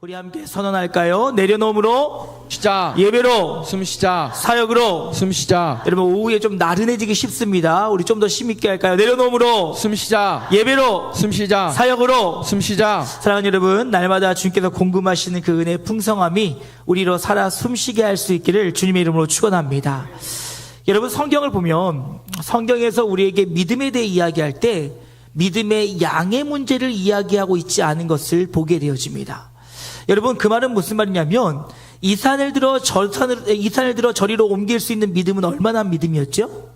우리 함께 선언할까요? 내려놓음으로 시작. 예배로 숨 시작. 사역으로. 숨 시작. 여러분 오후에 좀 나른해지기 쉽습니다. 우리 좀 더 힘있게 할까요? 내려놓음으로 숨 시작. 예배로 숨 시작. 사역으로. 숨 시작. 사랑하는 여러분, 날마다 주님께서 공급하시는 그 은혜의 풍성함이 우리로 살아 숨쉬게 할 수 있기를 주님의 이름으로 축원합니다. 여러분, 성경을 보면 성경에서 우리에게 믿음에 대해 이야기할 때 믿음의 양의 문제를 이야기하고 있지 않은 것을 보게 되어집니다. 여러분, 그 말은 무슨 말이냐면 이 산을 들어 저리로 옮길 수 있는 믿음은 얼마나 믿음이었죠?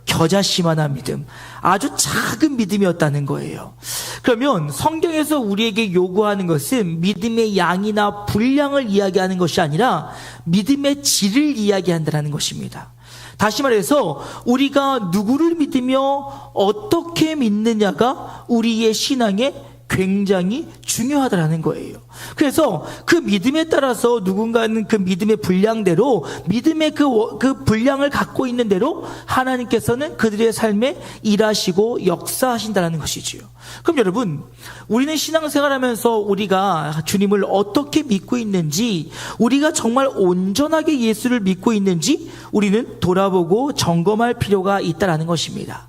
겨자씨만한 믿음, 아주 작은 믿음이었다는 거예요. 그러면 성경에서 우리에게 요구하는 것은 믿음의 양이나 분량을 이야기하는 것이 아니라 믿음의 질을 이야기한다는 것입니다. 다시 말해서 우리가 누구를 믿으며 어떻게 믿느냐가 우리의 신앙에 굉장히 중요하다는 거예요. 그래서 그 믿음에 따라서 누군가는 그 믿음의 분량대로 믿음의 그 분량을 갖고 있는 대로 하나님께서는 그들의 삶에 일하시고 역사하신다는 것이지요. 그럼 여러분, 우리는 신앙생활하면서 우리가 주님을 어떻게 믿고 있는지, 우리가 정말 온전하게 예수를 믿고 있는지 우리는 돌아보고 점검할 필요가 있다는 것입니다.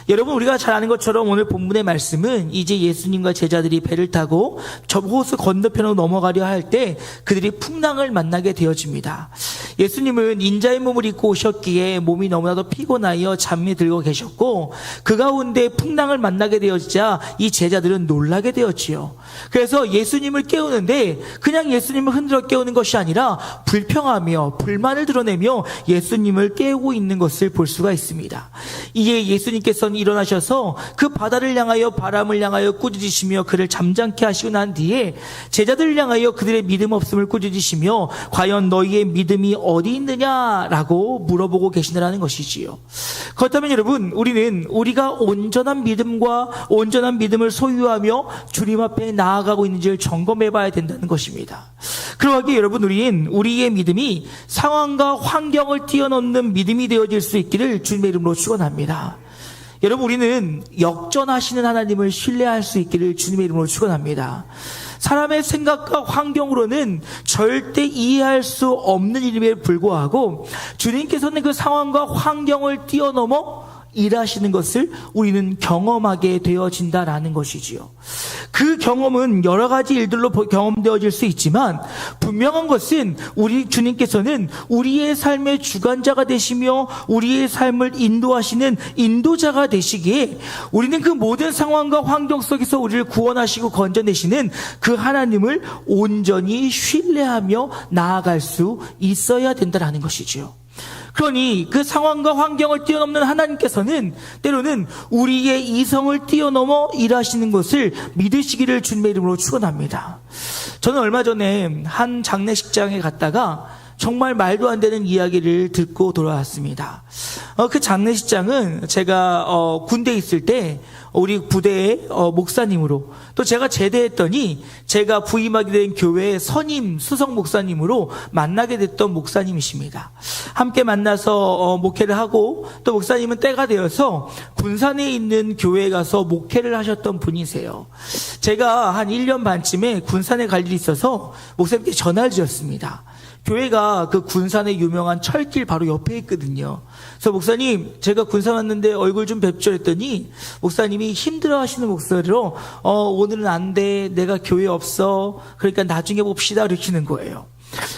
여러분, 우리가 잘 아는 것처럼 오늘 본문의 말씀은 이제 예수님과 제자들이 배를 타고 저 호수 건너편으로 넘어가려 할 때 그들이 풍랑을 만나게 되어집니다. 예수님은 인자의 몸을 입고 오셨기에 몸이 너무나도 피곤하여 잠이 들고 계셨고 그 가운데 풍랑을 만나게 되어지자 이 제자들은 놀라게 되었지요. 그래서 예수님을 깨우는데 그냥 예수님을 흔들어 깨우는 것이 아니라 불평하며 불만을 드러내며 예수님을 깨우고 있는 것을 볼 수가 있습니다. 이에 예수님께서는 일어나셔서 그 바다를 향하여 바람을 향하여 꾸짖으시며 그를 잠잠케 하시고 난 뒤에 제자들을 향하여 그들의 믿음 없음을 꾸짖으시며 과연 너희의 믿음이 어디 있느냐라고 물어보고 계시다는 것이지요. 그렇다면 여러분, 우리는 우리가 온전한 믿음과 온전한 믿음을 소유하며 주님 앞에 나아가고 있는지를 점검해 봐야 된다는 것입니다. 그러하기에 여러분, 우리는 우리의 믿음이 상황과 환경을 뛰어넘는 믿음이 되어질 수 있기를 주님의 이름으로 축원합니다. 여러분, 우리는 역전하시는 하나님을 신뢰할 수 있기를 주님의 이름으로 축원합니다. 사람의 생각과 환경으로는 절대 이해할 수 없는 일임에 불구하고 주님께서는 그 상황과 환경을 뛰어넘어 일하시는 것을 우리는 경험하게 되어진다라는 것이지요. 그 경험은 여러 가지 일들로 경험되어질 수 있지만 분명한 것은 우리 주님께서는 우리의 삶의 주관자가 되시며 우리의 삶을 인도하시는 인도자가 되시기에 우리는 그 모든 상황과 환경 속에서 우리를 구원하시고 건져내시는 그 하나님을 온전히 신뢰하며 나아갈 수 있어야 된다라는 것이지요. 그러니 그 상황과 환경을 뛰어넘는 하나님께서는 때로는 우리의 이성을 뛰어넘어 일하시는 것을 믿으시기를 주님의 이름으로 축원합니다. 저는 얼마 전에 한 장례식장에 갔다가 정말 말도 안 되는 이야기를 듣고 돌아왔습니다. 그 장례식장은 제가 군대에 있을 때 우리 부대의 목사님으로, 또 제가 제대했더니 제가 부임하게 된 교회의 선임 수석 목사님으로 만나게 됐던 목사님이십니다. 함께 만나서 목회를 하고 또 목사님은 때가 되어서 군산에 있는 교회에 가서 목회를 하셨던 분이세요. 제가 한 1년 반쯤에 군산에 갈 일이 있어서 목사님께 전화를 드렸습니다. 교회가 그 군산의 유명한 철길 바로 옆에 있거든요. 그래서 목사님, 제가 군산 왔는데 얼굴 좀 뵙죠 했더니 목사님이 힘들어하시는 목소리로 오늘은 안 돼, 내가 교회 없어, 그러니까 나중에 봅시다 이러시는 거예요.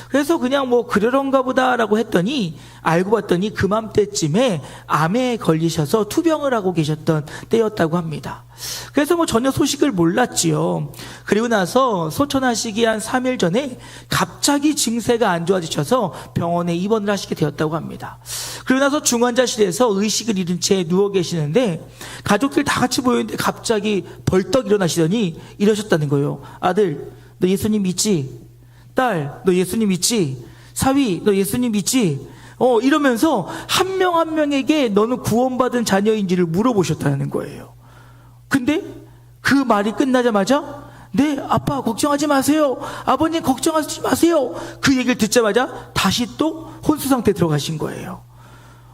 그래서 그냥 뭐 그러런가 보다라고 했더니 알고 봤더니 그맘때쯤에 암에 걸리셔서 투병을 하고 계셨던 때였다고 합니다. 그래서 뭐 전혀 소식을 몰랐지요. 그리고 나서 소천하시기 한 3일 전에 갑자기 증세가 안 좋아지셔서 병원에 입원을 하시게 되었다고 합니다. 그리고 나서 중환자실에서 의식을 잃은 채 누워 계시는데 가족들 다 같이 모였는데 갑자기 벌떡 일어나시더니 이러셨다는 거예요. 아들, 너 예수님 믿지? 딸, 너 예수님 믿지? 사위, 너 예수님 믿지? 이러면서 한 명 한 명에게 너는 구원받은 자녀인지를 물어보셨다는 거예요. 근데 그 말이 끝나자마자 네, 아빠 걱정하지 마세요. 아버님 걱정하지 마세요. 그 얘기를 듣자마자 다시 또 혼수 상태에 들어가신 거예요.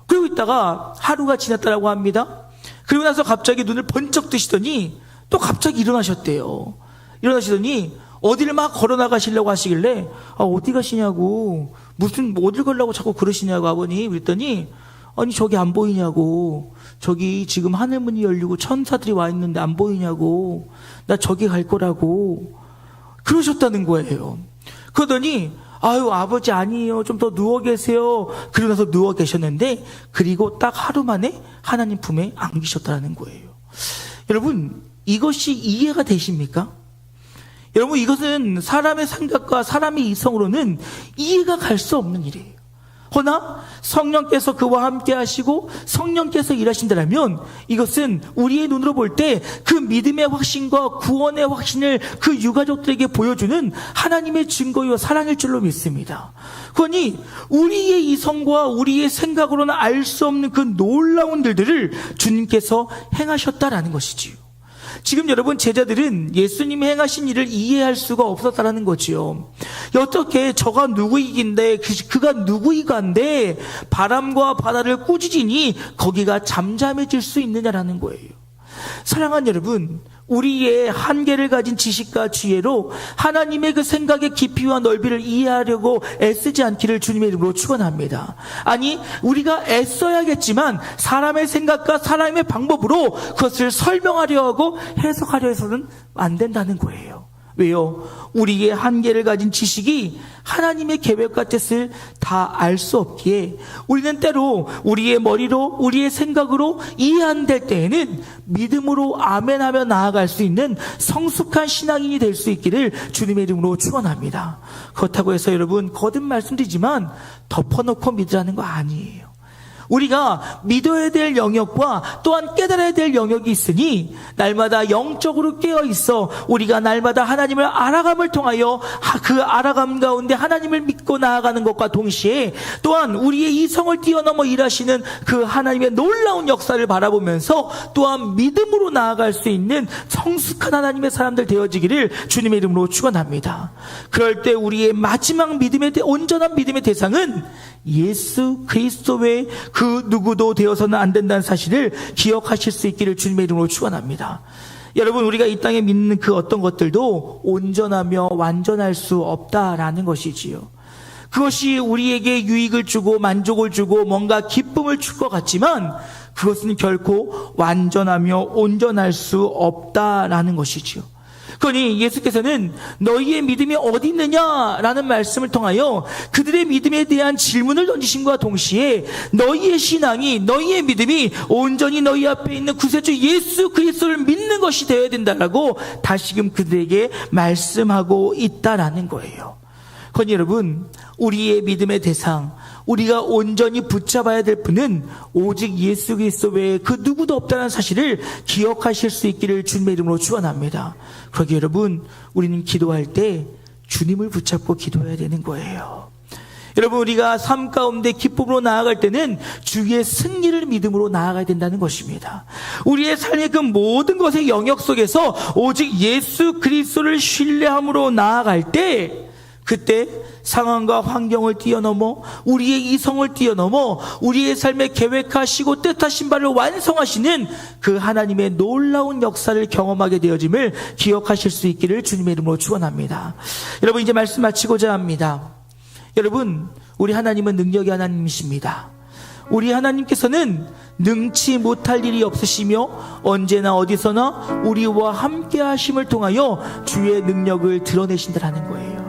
그러고 있다가 하루가 지났다고 합니다. 그리고 나서 갑자기 눈을 번쩍 뜨시더니 또 갑자기 일어나셨대요. 일어나시더니 어디를 막 걸어 나가시려고 하시길래 어디 가시냐고, 무슨 어딜 가려고 자꾸 그러시냐고 아버님 그랬더니, 아니 저기 안 보이냐고, 저기 지금 하늘문이 열리고 천사들이 와 있는데 안 보이냐고, 나 저기 갈 거라고 그러셨다는 거예요. 그러더니 아유 아버지 아니에요, 좀 더 누워 계세요. 그러고 나서 누워 계셨는데, 그리고 딱 하루 만에 하나님 품에 안기셨다는 거예요. 여러분, 이것이 이해가 되십니까? 여러분, 이것은 사람의 생각과 사람의 이성으로는 이해가 갈 수 없는 일이에요. 허나 성령께서 그와 함께 하시고 성령께서 일하신다면 이것은 우리의 눈으로 볼 때 그 믿음의 확신과 구원의 확신을 그 유가족들에게 보여주는 하나님의 증거요 사랑일 줄로 믿습니다. 그러니 우리의 이성과 우리의 생각으로는 알 수 없는 그 놀라운 일들을 주님께서 행하셨다라는 것이지요. 지금 여러분, 제자들은 예수님이 행하신 일을 이해할 수가 없었다라는 거지요. 어떻게 저가 누구이긴데, 그가 누구이간데 바람과 바다를 꾸짖으니 거기가 잠잠해질 수 있느냐라는 거예요. 사랑하는 여러분, 우리의 한계를 가진 지식과 지혜로 하나님의 그 생각의 깊이와 넓이를 이해하려고 애쓰지 않기를 주님의 이름으로 축원합니다. 아니, 우리가 애써야겠지만 사람의 생각과 사람의 방법으로 그것을 설명하려 하고 해석하려 해서는 안 된다는 거예요. 왜요? 우리의 한계를 가진 지식이 하나님의 계획과 뜻을 다 알 수 없기에 우리는 때로 우리의 머리로, 우리의 생각으로 이해 안 될 때에는 믿음으로 아멘하며 나아갈 수 있는 성숙한 신앙인이 될 수 있기를 주님의 이름으로 축원합니다. 그렇다고 해서 여러분, 거듭 말씀드리지만 덮어놓고 믿으라는 거 아니에요. 우리가 믿어야 될 영역과 또한 깨달아야 될 영역이 있으니 날마다 영적으로 깨어있어 우리가 날마다 하나님을 알아감을 통하여 그 알아감 가운데 하나님을 믿고 나아가는 것과 동시에 또한 우리의 이성을 뛰어넘어 일하시는 그 하나님의 놀라운 역사를 바라보면서 또한 믿음으로 나아갈 수 있는 성숙한 하나님의 사람들 되어지기를 주님의 이름으로 축원합니다. 그럴 때 우리의 마지막 온전한 믿음의 대상은 예수 그리스도 외에 그 누구도 되어서는 안 된다는 사실을 기억하실 수 있기를 주님의 이름으로 축원합니다. 여러분, 우리가 이 땅에 믿는 그 어떤 것들도 온전하며 완전할 수 없다라는 것이지요. 그것이 우리에게 유익을 주고 만족을 주고 뭔가 기쁨을 줄 것 같지만 그것은 결코 완전하며 온전할 수 없다라는 것이지요. 그러니 예수께서는 너희의 믿음이 어디 있느냐라는 말씀을 통하여 그들의 믿음에 대한 질문을 던지심과 동시에 너희의 신앙이, 너희의 믿음이 온전히 너희 앞에 있는 구세주 예수 그리스도를 믿는 것이 되어야 된다라고 다시금 그들에게 말씀하고 있다라는 거예요. 그러니 여러분, 우리의 믿음의 대상, 우리가 온전히 붙잡아야 될 분은 오직 예수 그리스도 외에 그 누구도 없다는 사실을 기억하실 수 있기를 주님의 이름으로 축원합니다. 그러기 여러분, 우리는 기도할 때 주님을 붙잡고 기도해야 되는 거예요. 여러분, 우리가 삶 가운데 기쁨으로 나아갈 때는 주의 승리를 믿음으로 나아가야 된다는 것입니다. 우리의 삶의 그 모든 것의 영역 속에서 오직 예수 그리스도를 신뢰함으로 나아갈 때, 그때 상황과 환경을 뛰어넘어 우리의 이성을 뛰어넘어 우리의 삶에 계획하시고 뜻하신 바를 완성하시는 그 하나님의 놀라운 역사를 경험하게 되어짐을 기억하실 수 있기를 주님의 이름으로 축원합니다. 여러분, 이제 말씀 마치고자 합니다. 여러분, 우리 하나님은 능력의 하나님이십니다. 우리 하나님께서는 능치 못할 일이 없으시며 언제나 어디서나 우리와 함께 하심을 통하여 주의 능력을 드러내신다는 거예요.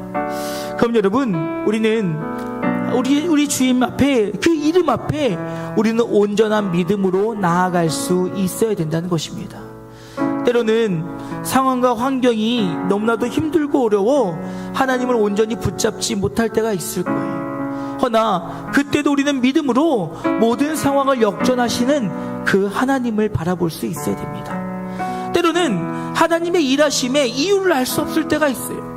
그럼 여러분, 우리는 우리 주님 앞에, 그 이름 앞에 우리는 온전한 믿음으로 나아갈 수 있어야 된다는 것입니다. 때로는 상황과 환경이 너무나도 힘들고 어려워 하나님을 온전히 붙잡지 못할 때가 있을 거예요. 허나 그때도 우리는 믿음으로 모든 상황을 역전하시는 그 하나님을 바라볼 수 있어야 됩니다. 때로는 하나님의 일하심에 이유를 알 수 없을 때가 있어요.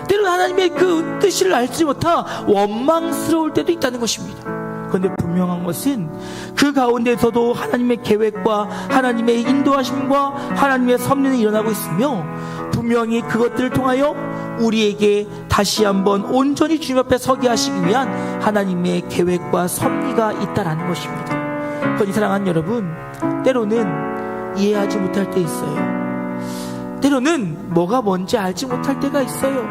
때로는 하나님의 그 뜻을 알지 못하 원망스러울 때도 있다는 것입니다. 그런데 분명한 것은 그 가운데서도 하나님의 계획과 하나님의 인도하심과 하나님의 섭리는 일어나고 있으며 분명히 그것들을 통하여 우리에게 다시 한번 온전히 주님 앞에 서게 하시기 위한 하나님의 계획과 섭리가 있다라는 것입니다. 그러니 사랑하는 여러분, 때로는 이해하지 못할 때 있어요. 때로는 뭐가 뭔지 알지 못할 때가 있어요.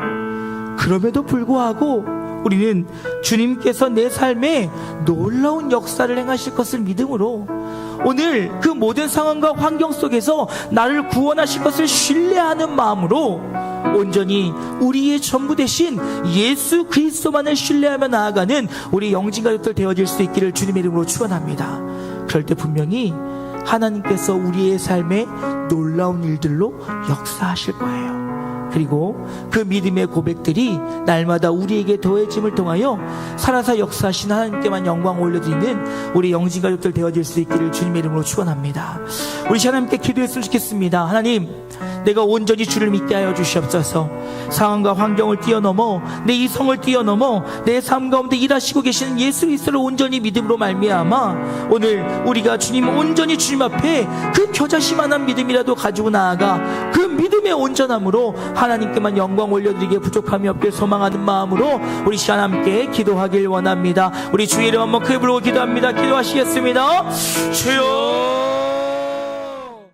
그럼에도 불구하고 우리는 주님께서 내 삶에 놀라운 역사를 행하실 것을 믿음으로 오늘 그 모든 상황과 환경 속에서 나를 구원하실 것을 신뢰하는 마음으로 온전히 우리의 전부 되신 예수 그리스도만을 신뢰하며 나아가는 우리 영진가족들 되어질 수 있기를 주님의 이름으로 축원합니다. 그럴 때 분명히 하나님께서 우리의 삶에 놀라운 일들로 역사하실 거예요. 그리고 그 믿음의 고백들이 날마다 우리에게 더해짐을 통하여 살아서 역사하신 하나님께만 영광 올려드리는 우리 영진가족들 되어질 수 있기를 주님의 이름으로 축원합니다. 우리 하나님께 기도했으면 좋겠습니다. 하나님, 내가 온전히 주를 믿게 하여 주시옵소서. 상황과 환경을 뛰어넘어 내 이성을 뛰어넘어 내 삶 가운데 일하시고 계시는 예수 그리스도를 온전히 믿음으로 말미암아 오늘 우리가 주님 온전히 주님 앞에 그 겨자씨만한 믿음이라도 가지고 나아가 그 믿음의 온전함으로 하나님께만 영광 올려드리기에 부족함이 없길 소망하는 마음으로 우리 시간 함께 기도하길 원합니다. 우리 주의 이름 한번 크게 부르고 기도합니다. 기도하시겠습니다. 주여